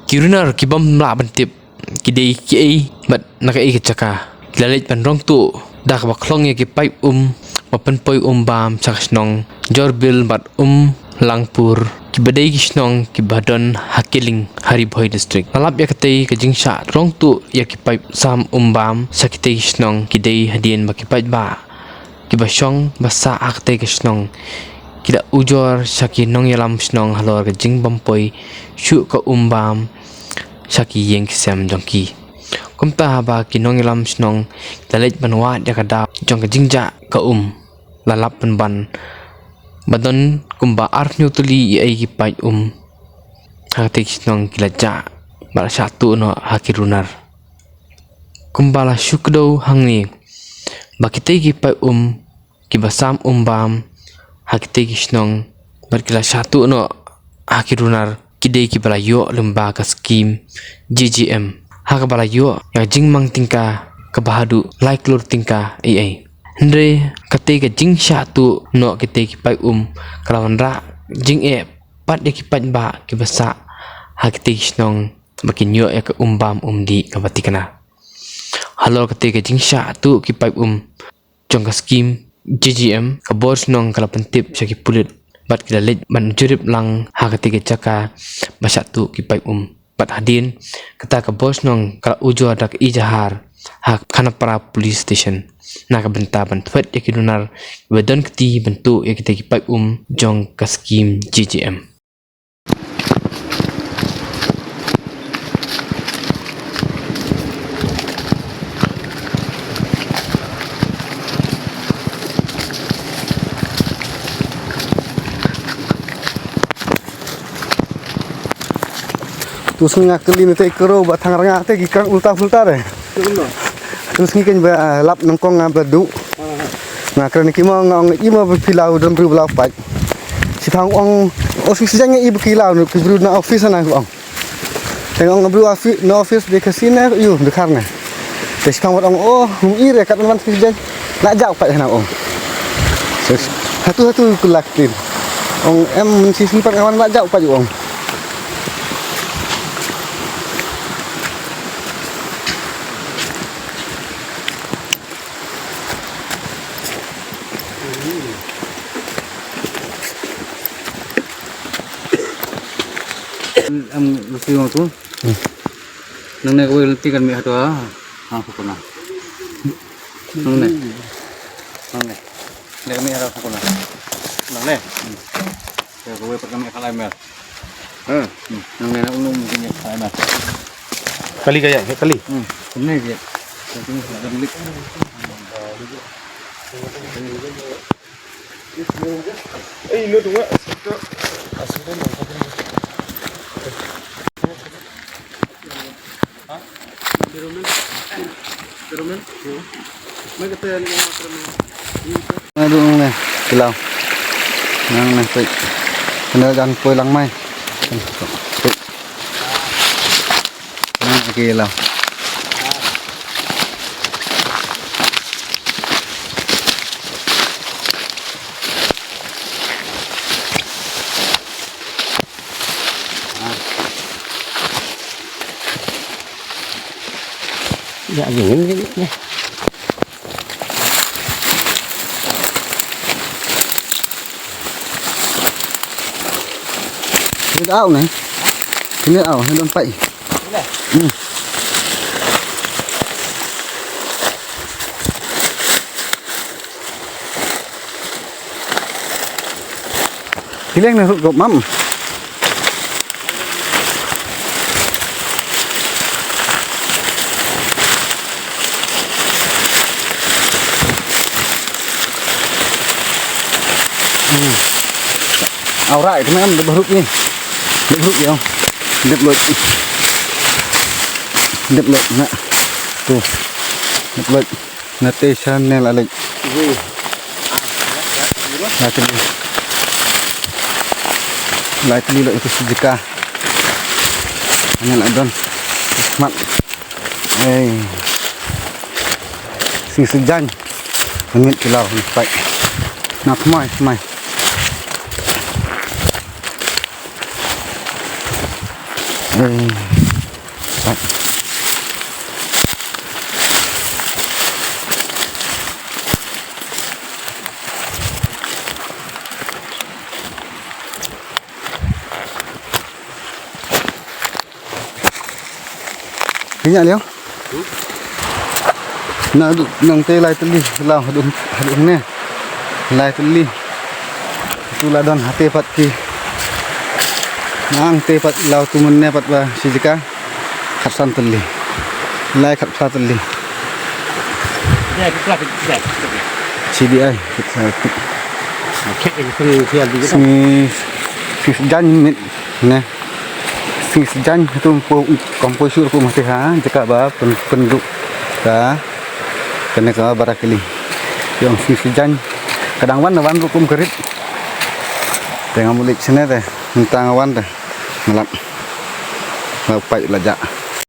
Kirunar kibam la bantip kidei ki bat naka ke chaka lalit pan rong tu dak baklong ye ki pipe mapan poi bam chaksnong jorbil bat langpur kibadai kisnong kibadon hakiling haribhoi district alap yakatei kajingsha rong tu yakipai sam bam sakitei kisnong kidei hadien bakipai ba kibashong basa akte kisnong kida ujor saki nong yalam snong halor kajing bampoi shu ka bam saki yeng kisem jongki kumta haba kinong yalam snong dalet banwa yakada jong kajingja ka lalap ban badon kumba arnyu tuli ai ki pai hatik nong kilaja bar satu no hakirunar kumbala shukdo hangni bakite ki pai ki basam bam hakite ki snong bar kila satu no hakirunar kidei ki bala yo lemba ka skim GGM hak bala yo ya jingmang tingka kabahadu like lur tingka ai Andre ketika jing satu no ketika pai kalawan ra jing pat de kipat ba ki basa hakti snong makin yo ya ke bam di kabati kana halo ketika jing satu ki pai jong ka skim GGM ka bos nong kala pentip saki pulit bat kita let man jurip lang ha ketika jaka basatu ki pai bat hadin kata ka bos nong kala ujo ada ke ijahar hak kana para police station nak bentaban thwet yakidunar wedon keti bentuk ya kita kipai jong ka skim GGM terus ngakeli nete kero batang ranga te gikan ulta-ulta deh. Terus ngikan ba lap nongkong ngabadu. Ngakren ki mo ngong ima bilau dan bilau pai. Si thang ong office jang i bilau no biru na office na ong. Tengok ngabru office no office de kasine yu de karne. Tes kang ong oh ire kat man si jang nak jau pai na ong. Satu-satu kulakin. Ong em si simpan kawan nak jau pai ong. Am lusi mo tu nang nek wel tikan mi hatwa ha pukuna nang nek nek mi ara pukuna nang nek ya kowe perkam kalai mer nang nek ulung mungkin ya kalai mer Kali gaya, kali. Benar dia tapi ada milik Lu dua aduh nè kilau nang nè tị kena gan koi lang mai nang kilau ya gini nih cái áo này cái áo nó đâm pậy cái len này rụt mắm áo rải thì mấy em được rụt đi được rụt gì không được lợn nè tuh được lợn là tê san này là lợn lại cái lợn itu sejika hanya là don mặn đây sing sejan mình cái lào vậy nạp mai đây Baik. Kenya liao. Nak duk nang te lai teli lau hadung ne. Lai teli. Itulah don hati pat ki. Nang te pat lau tu munne pat ba sijika. Khatsan teli. Lai khatsa teli. Ya, kita lihat. Sidi ai. Kek yang krian di kita. Si jan mit ne. Si jan tu komposur ku mesti ha jika ba penduduk ka kena ka barakili. Yang si jan kadang wan hukum kerit. Tengah mulik sini teh, tentang wan teh, ngelap, ngelap lajak.